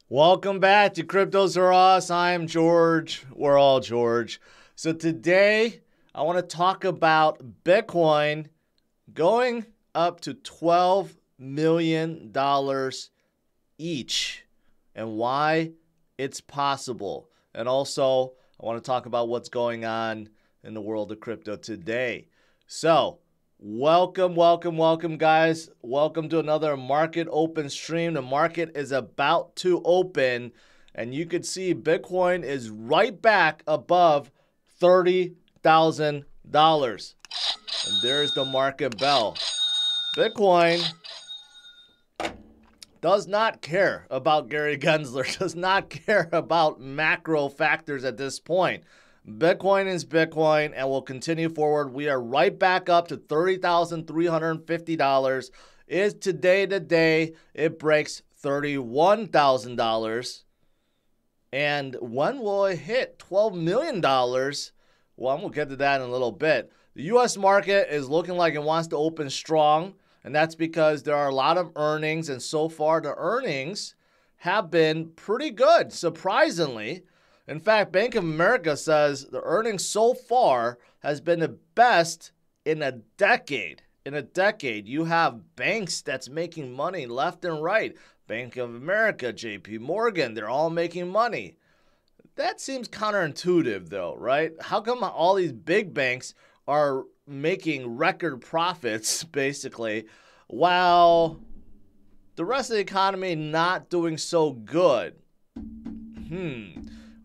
Welcome back to CryptosRus. I'm George. We're all George. So today I want to talk about Bitcoin going up to $12 million each and why it's possible. And also I want to talk about what's going on in the world of crypto today. So welcome, guys. Welcome to another market open stream. The market is about to open, and you can see Bitcoin is right back above $30,000. And there's the market bell. Bitcoin does not care about Gary Gensler, does not care about macro factors at this point. Bitcoin is Bitcoin and will continue forward. We are right back up to $30,350. Is today the day it breaks $31,000? And when will it hit $12 million? Well, we'll get to that in a little bit. The U.S. market is looking like it wants to open strong, and that's because there are a lot of earnings, and so far the earnings have been pretty good, surprisingly. In fact, Bank of America says the earnings so far has been the best in a decade. In a decade, you have banks that's making money left and right. Bank of America, JP Morgan, they're all making money. That seems counterintuitive though, right? How come all these big banks are making record profits, basically, while the rest of the economy not doing so good?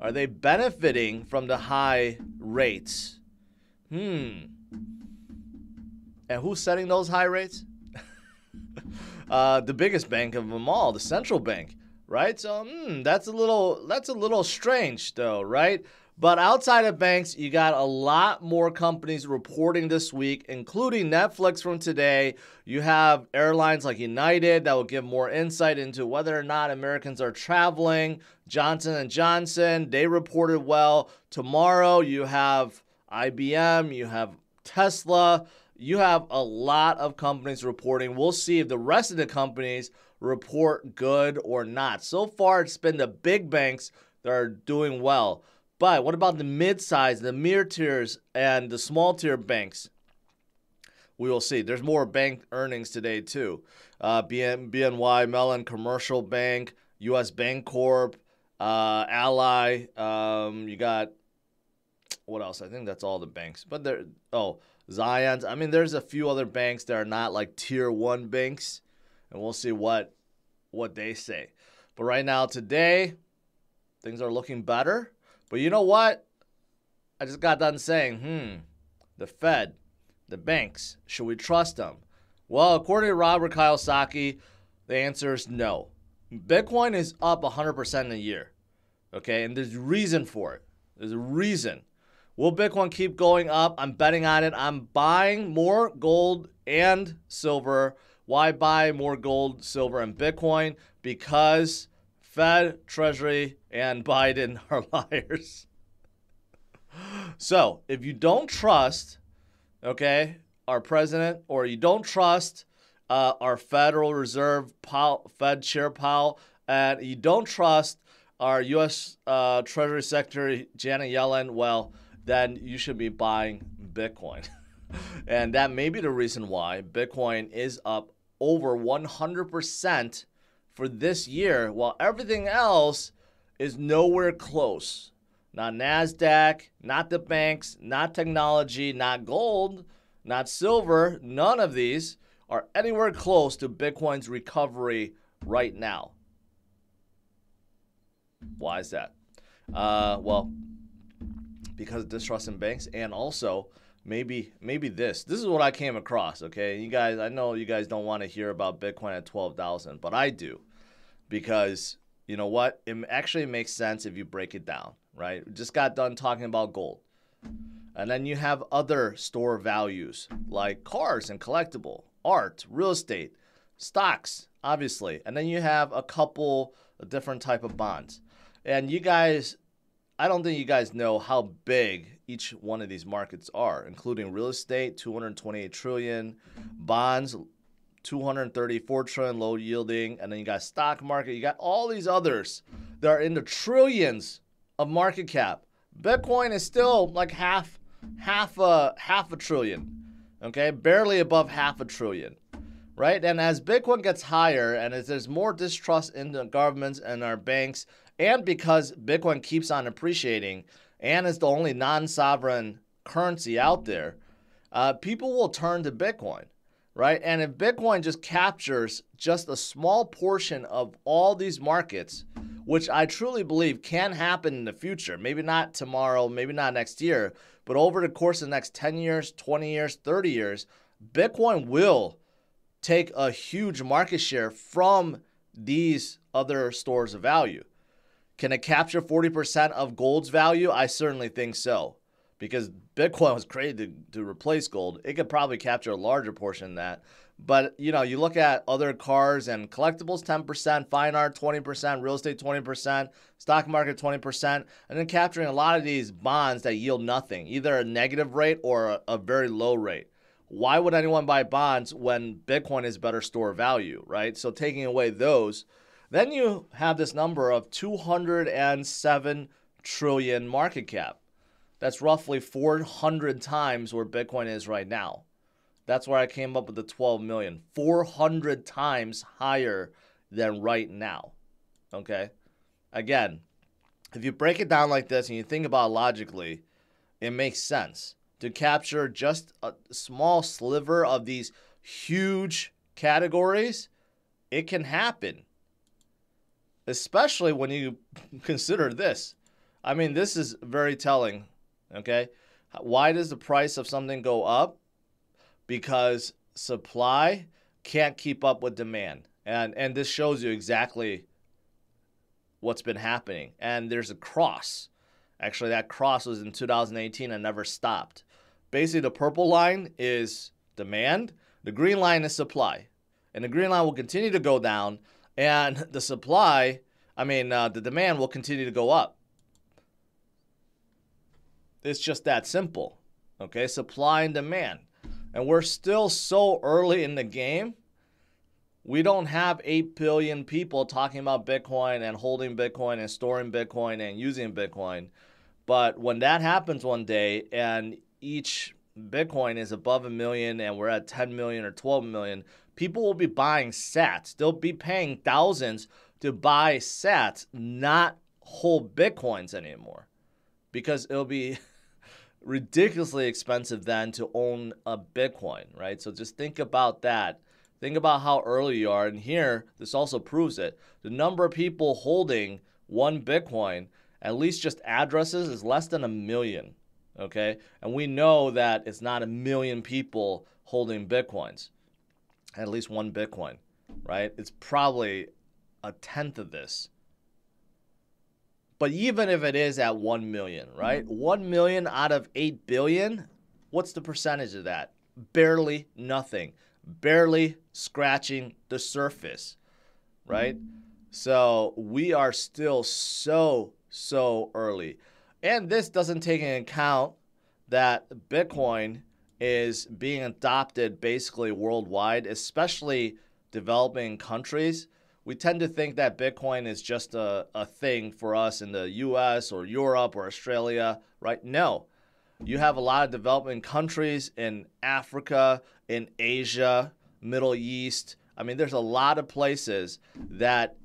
Are they benefiting from the high rates? And who's setting those high rates? The biggest bank of them all, the central bank, right? So that's a little strange though, right? But outside of banks, you got a lot more companies reporting this week, including Netflix from today. You have airlines like United that will give more insight into whether or not Americans are traveling. Johnson & Johnson, they reported well. Tomorrow you have IBM, you have Tesla, you have a lot of companies reporting. We'll see if the rest of the companies report good or not. So far, it's been the big banks that are doing well. But what about the mid-size, the mid-tiers, and the small-tier banks? We will see. There's more bank earnings today, too. BNY Mellon Commercial Bank, U.S. Bancorp, Ally. You got, what else? I think that's all the banks. But Zions. I mean, there's a few other banks that are not like tier 1 banks. And we'll see what they say. But right now, today, things are looking better. But you know what? I just got done saying, the Fed, the banks, should we trust them? Well, according to Robert Kiyosaki, the answer is no. Bitcoin is up 100% in a year, okay? And there's a reason for it. There's a reason. Will Bitcoin keep going up? I'm betting on it. I'm buying more gold and silver. Why buy more gold, silver, and Bitcoin? Because Fed, Treasury, and Biden are liars. So if you don't trust, okay, our president, or you don't trust our Federal Reserve Fed Chair Powell, and you don't trust our U.S. Treasury Secretary Janet Yellen, well, then you should be buying Bitcoin. And that may be the reason why Bitcoin is up over 100% for this year, while everything else is nowhere close. Not NASDAQ, not the banks, not technology, not gold, not silver. None of these are anywhere close to Bitcoin's recovery right now. Why is that? Well, because of distrust in banks, and also maybe this is what I came across, okay? You guys, I know you guys don't want to hear about Bitcoin at 12,000, but I do, because you know what? It actually makes sense if you break it down, right? We just got done talking about gold. And then you have other store values like cars and collectible, art, real estate, stocks, obviously. And then you have a couple of different type of bonds. And you guys, I don't think you guys know how big each one of these markets are, including real estate, 228 trillion, bonds, 234 trillion low yielding, and then you got stock market. You got all these others that are in the trillions of market cap. Bitcoin is still like half a trillion, okay, barely above half a trillion, right? And as Bitcoin gets higher, and as there's more distrust in the governments and our banks, and because Bitcoin keeps on appreciating, and is the only non-sovereign currency out there, people will turn to Bitcoin, right? And if Bitcoin just captures just a small portion of all these markets, which I truly believe can happen in the future, maybe not tomorrow, maybe not next year, but over the course of the next 10 years, 20 years, 30 years, Bitcoin will take a huge market share from these other stores of value. Can it capture 40% of gold's value? I certainly think so. Because Bitcoin was created to replace gold. It could probably capture a larger portion of that. But, you know, you look at other cars and collectibles, 10%, fine art, 20%, real estate, 20%, stock market, 20%, and then capturing a lot of these bonds that yield nothing, either a negative rate or a very low rate. Why would anyone buy bonds when Bitcoin is better store of value, right? So taking away those, then you have this number of 207 trillion market cap. That's roughly 400 times where Bitcoin is right now. That's where I came up with the 12 million. 400 times higher than right now. Okay? Again, if you break it down like this and you think about it logically, it makes sense. To capture just a small sliver of these huge categories, it can happen. Especially when you consider this. I mean, this is very telling. Okay, why does the price of something go up? Because supply can't keep up with demand. And this shows you exactly what's been happening. And there's a cross. Actually, that cross was in 2018 and never stopped. Basically, the purple line is demand. The green line is supply. And the green line will continue to go down. And the supply, the demand will continue to go up. It's just that simple, okay? Supply and demand. And we're still so early in the game. We don't have 8 billion people talking about Bitcoin and holding Bitcoin and storing Bitcoin and using Bitcoin. But when that happens one day and each Bitcoin is above 1 million and we're at 10 million or 12 million, people will be buying sats. They'll be paying thousands to buy sats, not whole Bitcoins anymore. Because it'll be ridiculously expensive then to own a Bitcoin, right? So just think about that. Think about how early you are. And here, this also proves it. The number of people holding one Bitcoin, at least just addresses, is less than 1 million, okay? And we know that it's not 1 million people holding Bitcoins, at least one Bitcoin, right? It's probably a tenth of this. But even if it is at 1 million, right? 1 million out of 8 billion, what's the percentage of that? Barely nothing. Barely scratching the surface, right? So we are still so early. And this doesn't take into account that Bitcoin is being adopted basically worldwide, especially developing countries. We tend to think that Bitcoin is just a thing for us in the US or Europe or Australia, right? No. You have a lot of developing countries in Africa, in Asia, Middle East. I mean, there's a lot of places that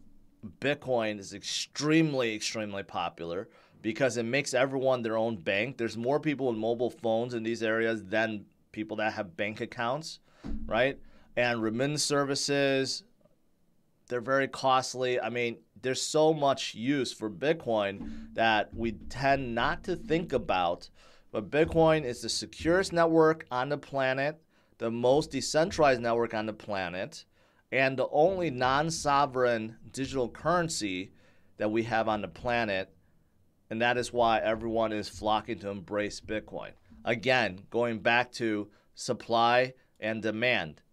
Bitcoin is extremely popular because it makes everyone their own bank. There's more people with mobile phones in these areas than people that have bank accounts, right? And remittance services, they're very costly. I mean, there's so much use for Bitcoin that we tend not to think about. But Bitcoin is the securest network on the planet, the most decentralized network on the planet, and the only non-sovereign digital currency that we have on the planet. And that is why everyone is flocking to embrace Bitcoin. Again, going back to supply and demand.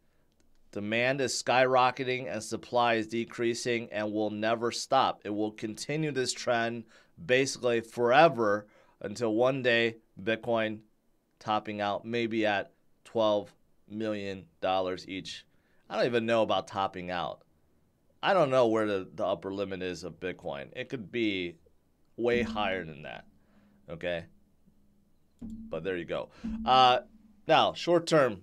Demand is skyrocketing and supply is decreasing and will never stop. It will continue this trend basically forever until one day Bitcoin topping out maybe at $12 million each. I don't even know about topping out. I don't know where the upper limit is of Bitcoin. It could be way higher than that. Okay. But there you go. Now, short term,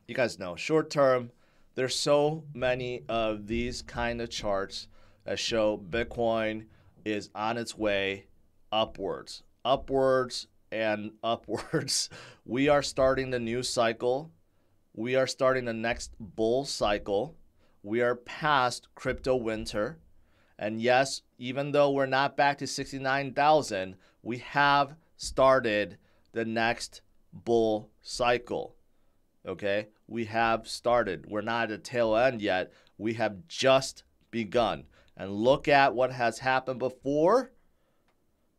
you guys know, short term, there's so many of these kind of charts that show Bitcoin is on its way upwards. Upwards and upwards. We are starting the new cycle. We are starting the next bull cycle. We are past crypto winter. And yes, even though we're not back to 69,000, we have started the next bull cycle. Okay? We have started. We're not at the tail end yet. We have just begun. And look at what has happened before,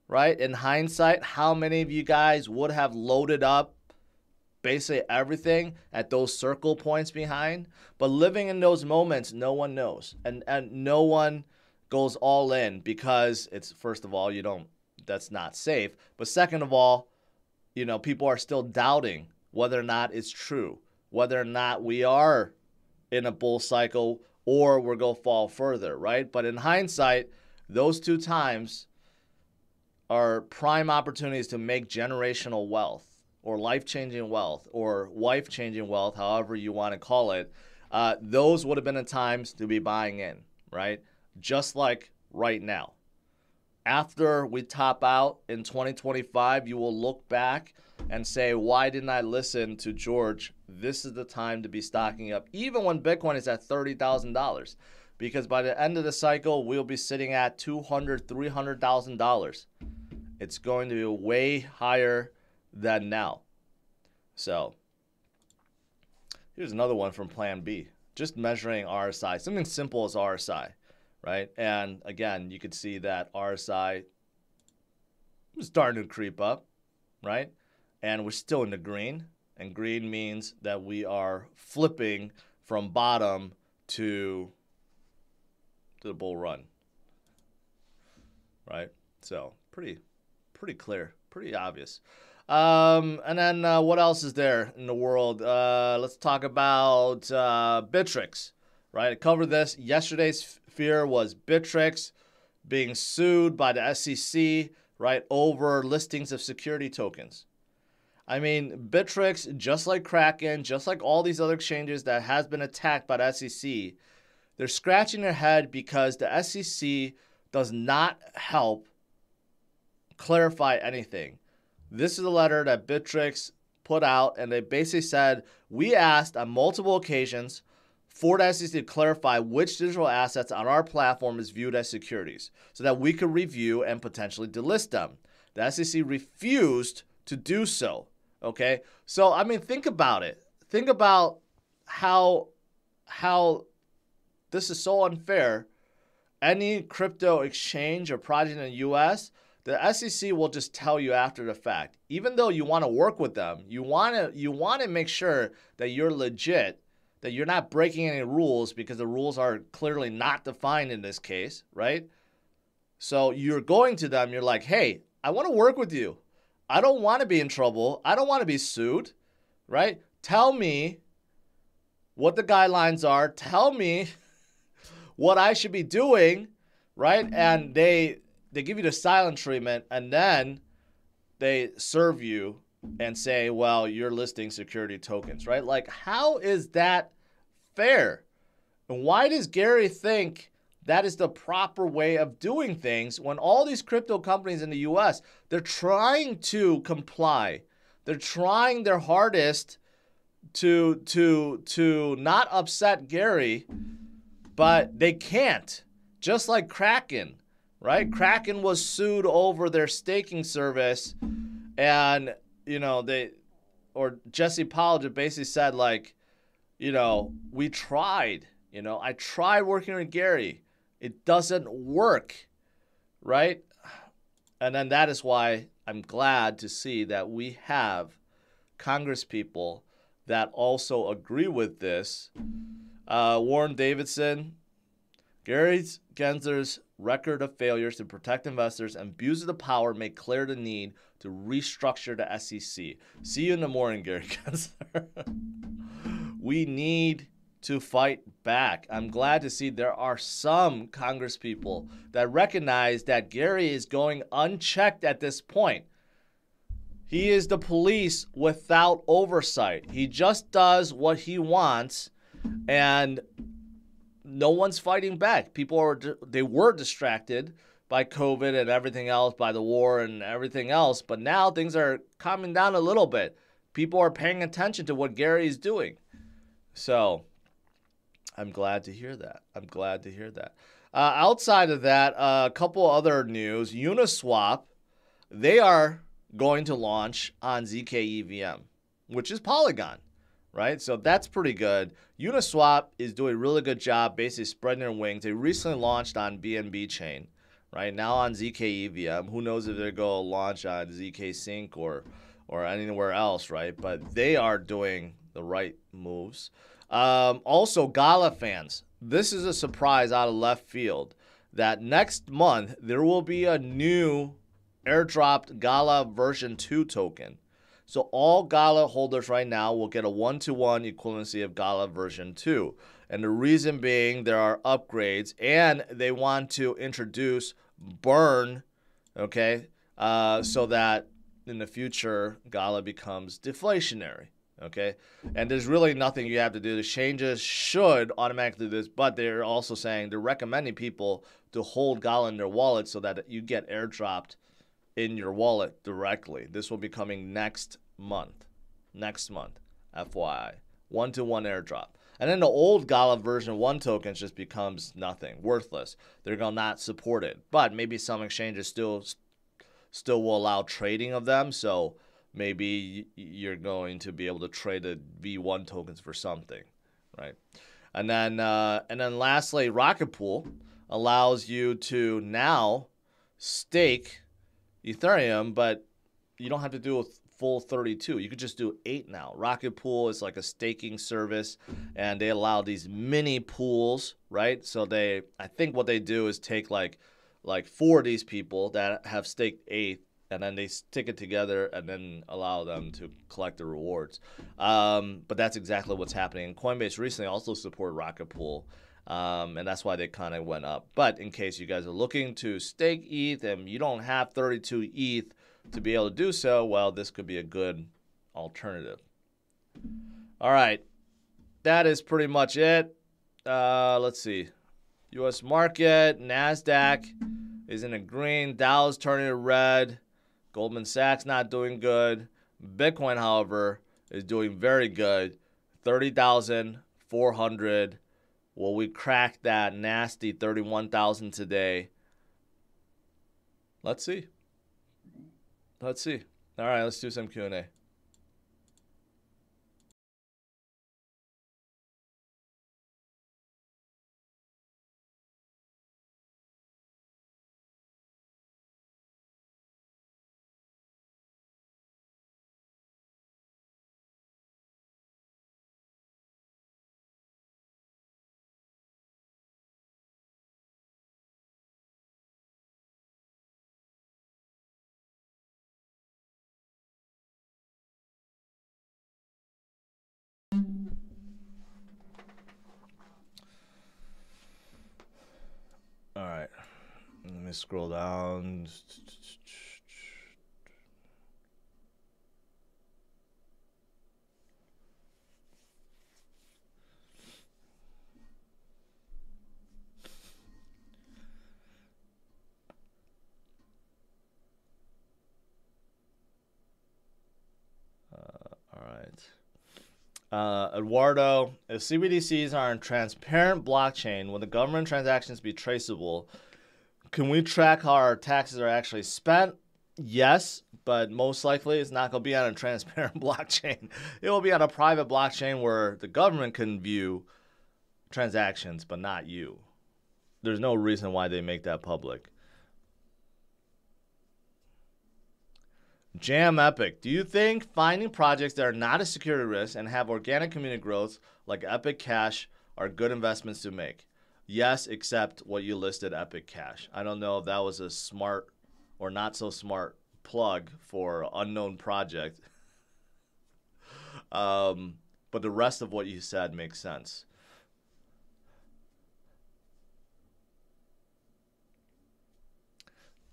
right? In hindsight, how many of you guys would have loaded up basically everything at those circle points behind? But living in those moments, no one knows. And no one goes all in because it's, first of all, that's not safe. But second of all, people are still doubting whether or not it's true, whether or not we are in a bull cycle or we're going to fall further, right? But in hindsight, those two times are prime opportunities to make generational wealth or life-changing wealth or wife-changing wealth, however you want to call it. Those would have been the times to be buying in, right? Just like right now. After we top out in 2025, you will look back and say, why didn't I listen to George? This is the time to be stocking up, even when Bitcoin is at $30,000. Because by the end of the cycle, we'll be sitting at $200,000, $300,000. It's going to be way higher than now. So here's another one from Plan B. Just measuring RSI, something simple as RSI, right? And again, you could see that RSI is starting to creep up, right? And we're still in the green. And green means that we are flipping from bottom to the bull run, right? So pretty clear, pretty obvious. And then what else is there in the world? Let's talk about Bitrex, right? I covered this. Yesterday's fear was Bitrex being sued by the SEC, right, over listings of security tokens. I mean, Bitrex, just like Kraken, just like all these other exchanges that has been attacked by the SEC, they're scratching their head because the SEC does not help clarify anything. This is a letter that Bitrex put out, and they basically said, we asked on multiple occasions for the SEC to clarify which digital assets on our platform is viewed as securities so that we could review and potentially delist them. The SEC refused to do so. Okay, so I mean, think about it. Think about how this is so unfair. Any crypto exchange or project in the U.S., the SEC will just tell you after the fact. Even though you want to work with them, you want to make sure that you're legit, that you're not breaking any rules because the rules are clearly not defined in this case, right? So you're going to them. You're like, hey, I want to work with you. I don't want to be in trouble. I don't want to be sued, right? Tell me what the guidelines are. Tell me what I should be doing, right? And they give you the silent treatment, and then they serve you and say, well, you're listing security tokens, right? Like, how is that fair? And why does Gary think that is the proper way of doing things when all these crypto companies in the US, they're trying to comply. They're trying their hardest to not upset Gary, but they can't. Just like Kraken, right? Kraken was sued over their staking service, and Jesse Powell just basically said, like, we tried. I tried working with Gary. It doesn't work, right? And then that is why I'm glad to see that we have Congress people that also agree with this. Warren Davidson, Gary Gensler's record of failures to protect investors and abuse of the power make clear the need to restructure the SEC. See you in the morning, Gary Gensler. We need to fight back. I'm glad to see there are some Congress people that recognize that Gary is going unchecked at this point. He is the police without oversight. He just does what he wants, and no one's fighting back. They were distracted by COVID and everything else, by the war and everything else, but now things are calming down a little bit. People are paying attention to what Gary is doing. So I'm glad to hear that. Outside of that, a couple other news. Uniswap, they are going to launch on ZK EVM, which is Polygon, right? So that's pretty good. Uniswap is doing a really good job basically spreading their wings. They recently launched on BNB chain, right? Now on ZK EVM. Who knows if they're going to launch on ZK Sync or anywhere else, right? But they are doing the right moves. Also, Gala fans, this is a surprise out of left field that next month there will be a new airdropped Gala version 2 token. So all Gala holders right now will get a 1-to-1 equivalency of Gala version 2. And the reason being there are upgrades and they want to introduce burn, okay, so that in the future Gala becomes deflationary. Okay, and there's really nothing you have to do. The changes should automatically do this, but they're also saying they're recommending people to hold Gala in their wallet so that you get airdropped in your wallet directly. This will be coming next month. FYI. 1-to-1 airdrop. And then the old Gala version 1 tokens just becomes nothing, worthless. They're going to not support it. But maybe some exchanges still will allow trading of them, so maybe you're going to be able to trade the V1 tokens for something, right? And then lastly, RocketPool allows you to now stake Ethereum, but you don't have to do a full 32. You could just do 8 now. RocketPool is like a staking service, and they allow these mini pools, right? So I think what they do is take like 4 of these people that have staked 8, and then they stick it together and then allow them to collect the rewards. But that's exactly what's happening. Coinbase recently also supported RocketPool, and that's why they kind of went up. But in case you guys are looking to stake ETH and you don't have 32 ETH to be able to do so, well, this could be a good alternative. All right. That is pretty much it. Let's see. U.S. market, NASDAQ is in the green. Dow's turning to red. Goldman Sachs not doing good. Bitcoin, however, is doing very good. 30,400. Will we crack that nasty 31,000 today? Let's see. All right, let's do some Q&A. All right, let me scroll down. All right. Eduardo, if CBDCs are on transparent blockchain, will the government transactions be traceable? Can we track how our taxes are actually spent? Yes, but most likely it's not going to be on a transparent blockchain. It will be on a private blockchain where the government can view transactions, but not you. There's no reason why they make that public. Jam Epic, do you think finding projects that are not a security risk and have organic community growth like Epic Cash are good investments to make? Yes, except what you listed, Epic Cash. I don't know if that was a smart or not so smart plug for unknown project. But the rest of what you said makes sense.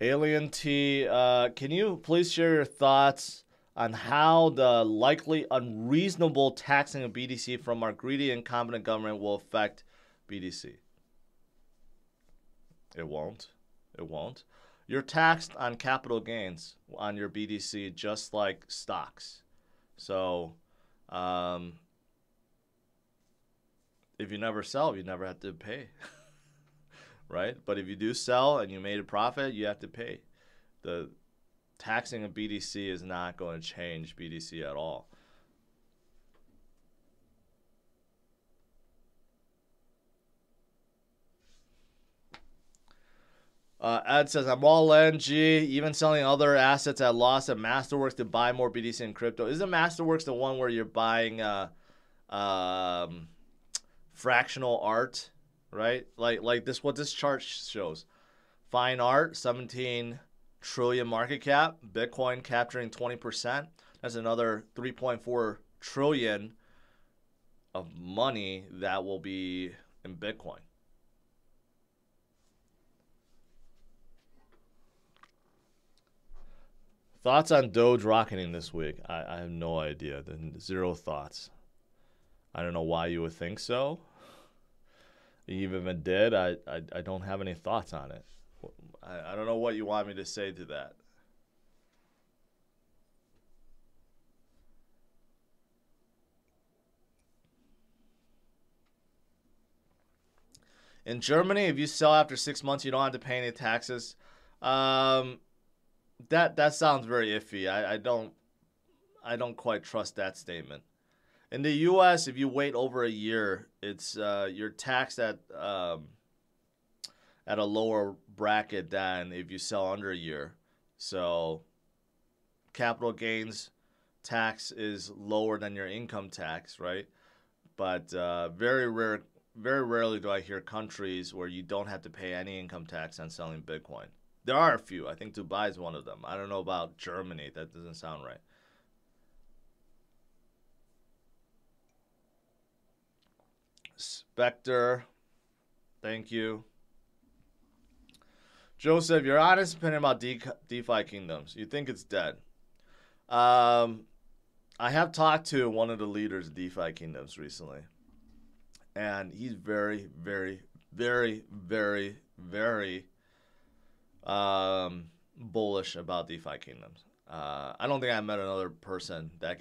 Alien T, can you please share your thoughts on how the likely unreasonable taxing of BTC from our greedy and incompetent government will affect BTC? It won't. It won't. You're taxed on capital gains on your BTC just like stocks. So, if you never sell, you never have to pay. Right? But if you do sell and you made a profit, you have to pay. The taxing of BTC is not going to change BTC at all. Ed says, I'm all in, even selling other assets at loss at Masterworks to buy more BTC in crypto. Isn't Masterworks the one where you're buying fractional art? Right, like this. What this chart shows: fine art, 17 trillion market cap. Bitcoin capturing 20%. That's another 3.4 trillion of money that will be in Bitcoin. Thoughts on Doge rocketing this week? I have no idea. Zero thoughts. I don't know why you would think so. Even if it did, I don't have any thoughts on it. I don't know what you want me to say to that. In Germany, if you sell after 6 months, you don't have to pay any taxes. That sounds very iffy. I don't quite trust that statement. In the U.S., if you wait over a year, it's you're taxed at a lower bracket than if you sell under a year. So capital gains tax is lower than your income tax, right? But very rarely do I hear countries where you don't have to pay any income tax on selling Bitcoin. There are a few. I think Dubai is one of them. I don't know about Germany. That doesn't sound right. Spectre, thank you. Joseph, your honest opinion about DeFi Kingdoms. You think it's dead. I have talked to one of the leaders of DeFi Kingdoms recently. And he's very, very, very, very, very bullish about DeFi Kingdoms. I don't think I met another person that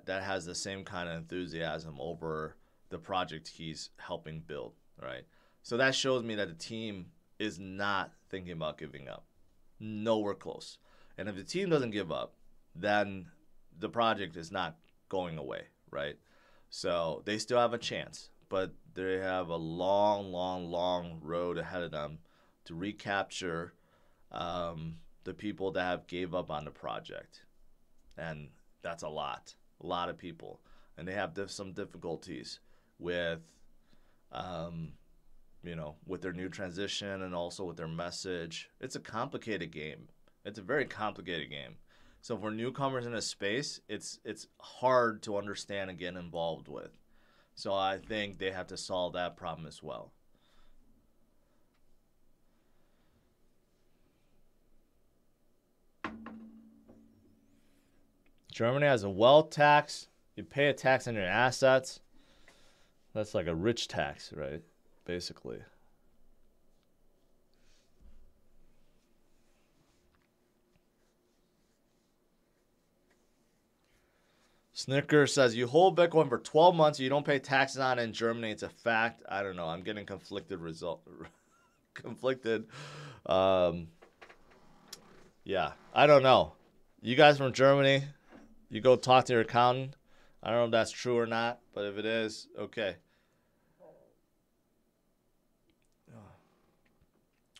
has the same kind of enthusiasm over the project he's helping build, right? So that shows me that the team is not thinking about giving up. Nowhere close. And if the team doesn't give up, then the project is not going away, right? So they still have a chance, but they have a long, long, long road ahead of them to recapture the people that have gave up on the project. And that's a lot of people. And they have some difficulties with, with their new transition and also with their message. It's a complicated game. It's a very complicated game. So for newcomers in a space, it's hard to understand and get involved with. So I think they have to solve that problem as well. Germany has a wealth tax. You pay a tax on your assets. That's like a rich tax, right? Basically. Snicker says, you hold Bitcoin for 12 months, you don't pay taxes on it in Germany. It's a fact. I don't know. I'm getting conflicted yeah, I don't know. You guys from Germany, you go talk to your accountant. I don't know if that's true or not, but if it is, okay.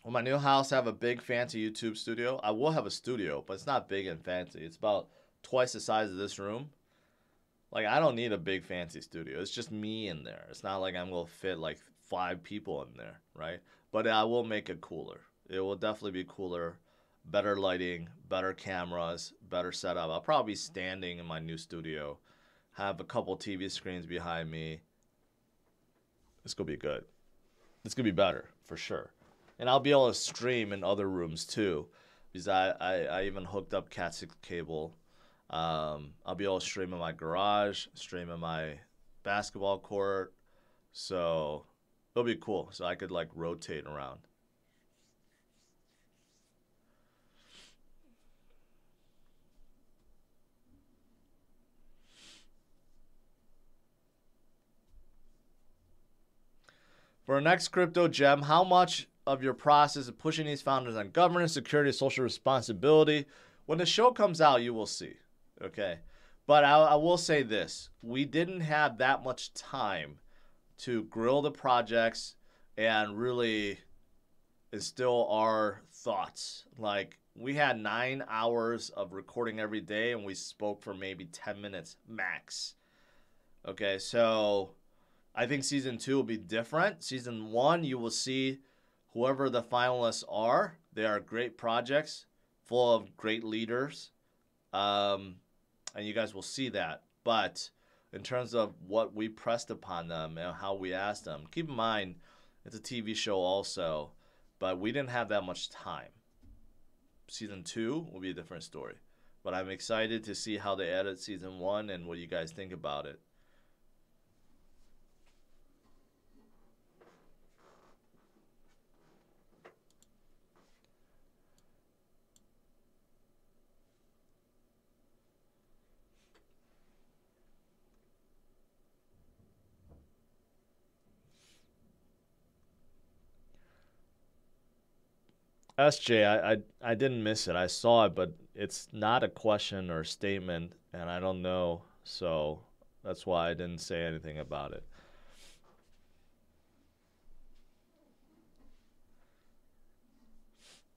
Will my new house have a big fancy YouTube studio? I will have a studio, but it's not big and fancy. It's about twice the size of this room. Like, I don't need a big fancy studio. It's just me in there. It's not like I'm going to fit like 5 people in there, right? But I will make it cooler. It will definitely be cooler. Better lighting, better cameras, better setup. I'll probably be standing in my new studio. Have a couple TV screens behind me. It's going to be good. It's going to be better, for sure. And I'll be able to stream in other rooms too, because I even hooked up Cat 6 cable. I'll be able to stream in my garage, stream in my basketball court. So it'll be cool. So I could like rotate around. For our next crypto gem, how much of your process of pushing these founders on governance, security, social responsibility? When the show comes out, you will see. Okay. But I will say this. We didn't have that much time to grill the projects and really instill our thoughts. Like, we had 9 hours of recording every day, and we spoke for maybe 10 minutes max. Okay, so I think season 2 will be different. Season 1, you will see whoever the finalists are. They are great projects, full of great leaders. And you guys will see that. But in terms of what we pressed upon them and how we asked them, keep in mind, it's a TV show also, but we didn't have that much time. Season 2 will be a different story. But I'm excited to see how they edit season 1 and what you guys think about it. SJ, I didn't miss it. I saw it, but it's not a question or statement, and I don't know, so that's why I didn't say anything about it.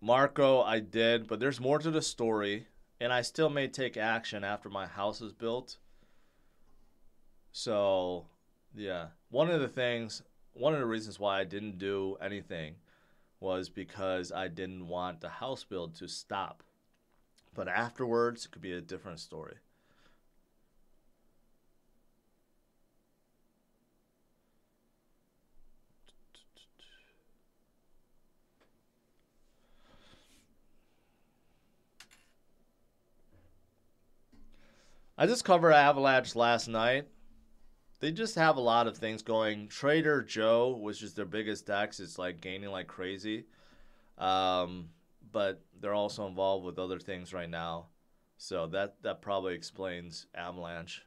Marco, I did, but there's more to the story, and I still may take action after my house is built. So, yeah. One of the reasons why I didn't do anything was because I didn't want the house build to stop. But afterwards, it could be a different story. I just covered Avalanche last night. They just have a lot of things going. Trader Joe, which is their biggest DEX, is like gaining like crazy. But they're also involved with other things right now. So that probably explains Avalanche.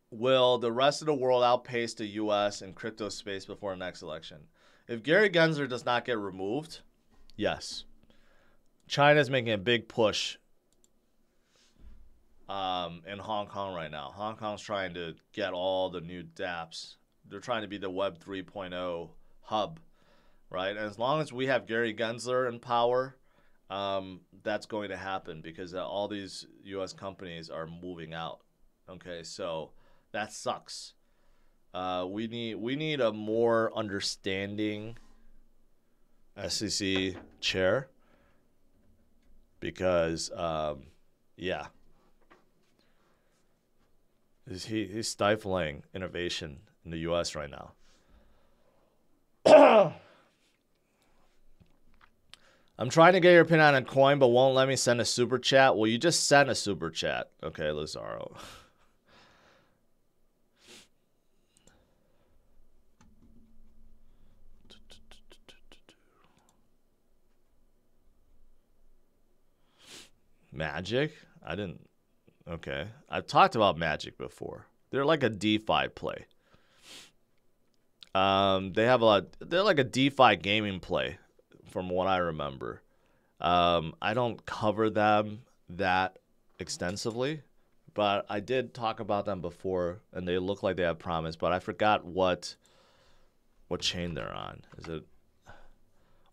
Will the rest of the world outpace the U.S. in crypto space before the next election? If Gary Gensler does not get removed, yes. China's making a big push in Hong Kong right now. Hong Kong's trying to get all the new dApps. They're trying to be the Web 3.0 hub, right? And as long as we have Gary Gensler in power, that's going to happen because all these U.S. companies are moving out. Okay, so that sucks. We need a more understanding SEC chair because yeah, he's stifling innovation in the U.S. right now. I'm trying to get your opinion on a coin, but won't let me send a super chat. Well, you just sent a super chat. Okay, Lazaro. Magic? I didn't. Okay. I've talked about Magic before. They're like a DeFi play. They have a lot. They're like a DeFi gaming play, from what I remember. I don't cover them that extensively, but I did talk about them before, and they look like they have promise. But I forgot what chain they're on. Is it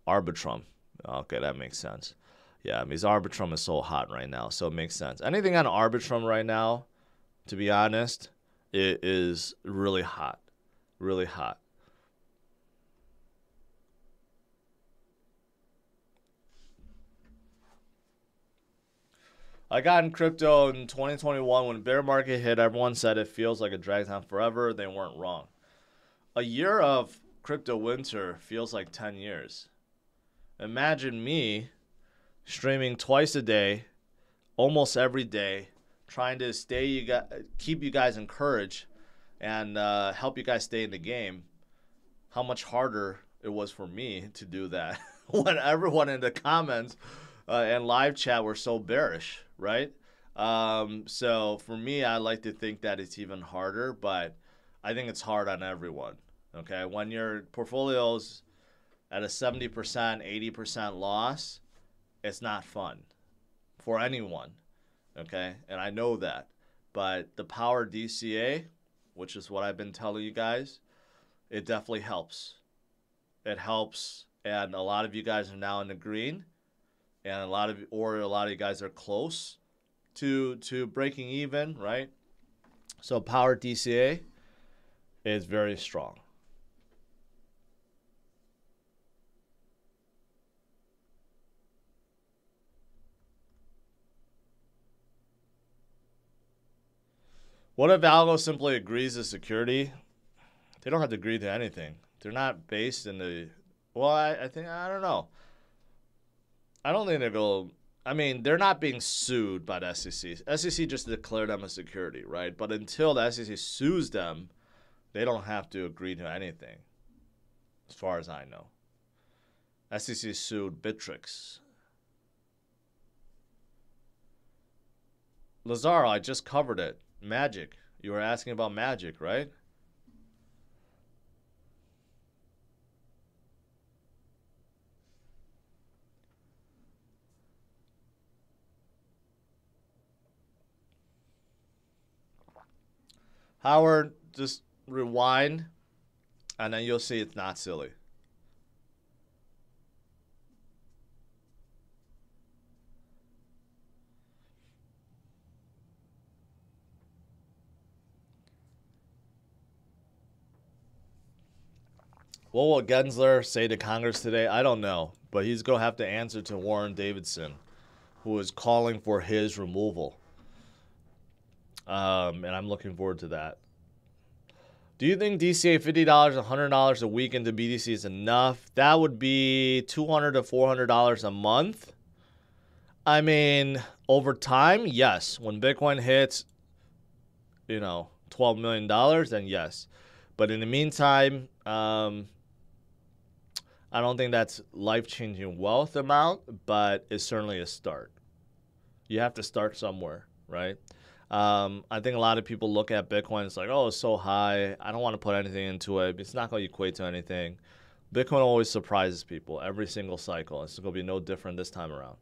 Arbitrum? Okay, that makes sense. Yeah, I mean, Arbitrum is so hot right now, so it makes sense. Anything on Arbitrum right now, to be honest, it is really hot. Really hot. I got in crypto in 2021 when bear market hit. Everyone said it feels like it drags on forever. They weren't wrong. A year of crypto winter feels like 10 years. Imagine me streaming twice a day, almost every day, trying to keep you guys encouraged and help you guys stay in the game. How much harder it was for me to do that when everyone in the comments and live chat were so bearish, right? So for me, I like to think that it's even harder, but I think it's hard on everyone. Okay, when your portfolio's at a 70%, 80% loss, it's not fun for anyone. Okay, and I know that. But the power DCA, which is what I've been telling you guys, it definitely helps. It helps, and a lot of you guys are now in the green, and a lot of you guys are close to breaking even, right? So power DCA is very strong. What if Algo simply agrees to security? They don't have to agree to anything. They're not based in the... Well, I don't know. I don't think they're going... I mean, they're not being sued by the SEC. SEC just declared them a security, right? But until the SEC sues them, they don't have to agree to anything, as far as I know. SEC sued Bitrex. Lazaro, I just covered it. Magic. You were asking about magic, right? Howard, just rewind, and then you'll see it's not silly. What will Gensler say to Congress today? I don't know, but he's going to have to answer to Warren Davidson, who is calling for his removal. And I'm looking forward to that. Do you think DCA $50, $100 a week into BTC is enough? That would be $200 to $400 a month. I mean, over time, yes. When Bitcoin hits, $12 million, then yes. But in the meantime, I don't think that's life-changing wealth amount, but it's certainly a start. You have to start somewhere, right? I think a lot of people look at Bitcoin, it's like, oh, it's so high. I don't want to put anything into it. It's not going to equate to anything. Bitcoin always surprises people every single cycle. It's going to be no different this time around.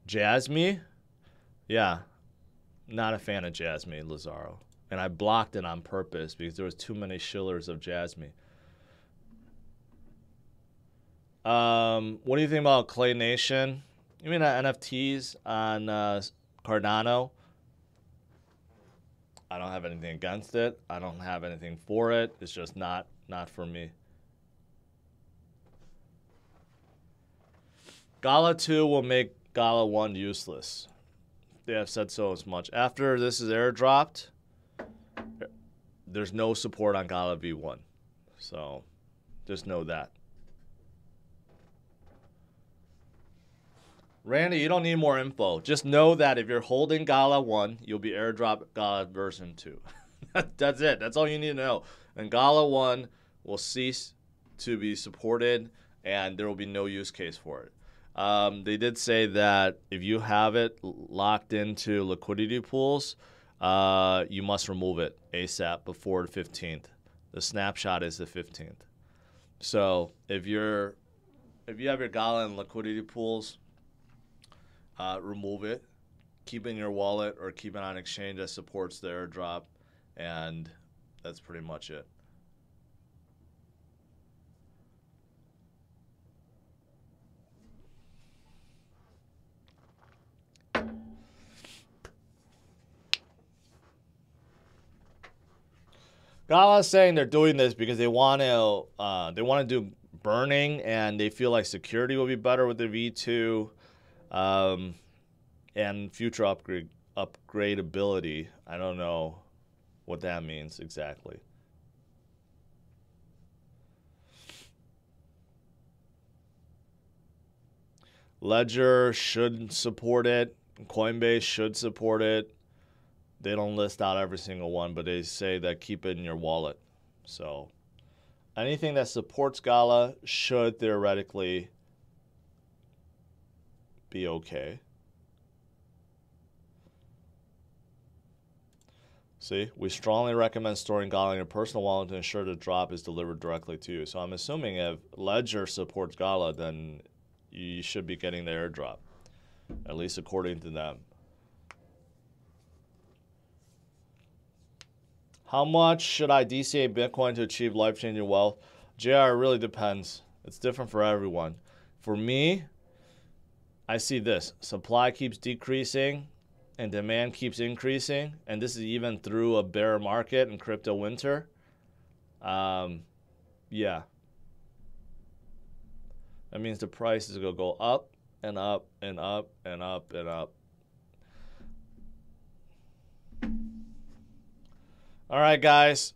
Jasmine? Yeah. Not a fan of Jasmine, Lazaro. And I blocked it on purpose because there was too many shillers of Jasmine. What do you think about Clay Nation? You mean NFTs on Cardano? I don't have anything against it. I don't have anything for it. It's just not for me. Gala 2 will make Gala 1 useless. They have said so as much. After this is airdropped, there's no support on Gala V1. So just know that. Randy, you don't need more info. Just know that if you're holding Gala 1, you'll be airdrop Gala version 2. That's it. That's all you need to know. And Gala 1 will cease to be supported, and there will be no use case for it. They did say that if you have it locked into liquidity pools, you must remove it ASAP before the 15th. The snapshot is the 15th. So if you have your Gala in liquidity pools, remove it, keep it in your wallet, or keep it on exchange that supports the airdrop, and that's pretty much it. Gala's saying they're doing this because they want to do burning, and they feel like security will be better with the V2, and future upgradability. I don't know what that means exactly. Ledger should support it. Coinbase should support it. They don't list out every single one, but they say that keep it in your wallet. So anything that supports Gala should theoretically be okay. See, we strongly recommend storing Gala in your personal wallet to ensure the drop is delivered directly to you. So I'm assuming if Ledger supports Gala, then you should be getting the airdrop, at least according to them. How much should I DCA Bitcoin to achieve life-changing wealth? JR, it really depends. It's different for everyone. For me, I see this. Supply keeps decreasing and demand keeps increasing. And this is even through a bear market and crypto winter. Yeah. That means the price is going to go up and up and up and up and up. All right, guys.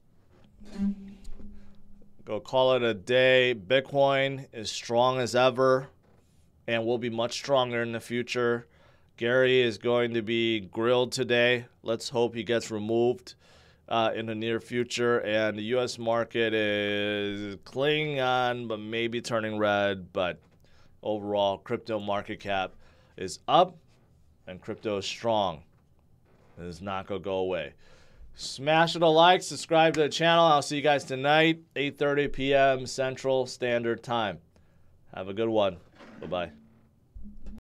Go call it a day. Bitcoin is strong as ever and will be much stronger in the future. Gary is going to be grilled today. Let's hope he gets removed in the near future. And the U.S. market is clinging on, but maybe turning red. But overall, crypto market cap is up, and crypto is strong. It is not going to go away. Smash the like, subscribe to the channel. I'll see you guys tonight, 8:30 p.m. Central Standard Time. Have a good one. Bye-bye.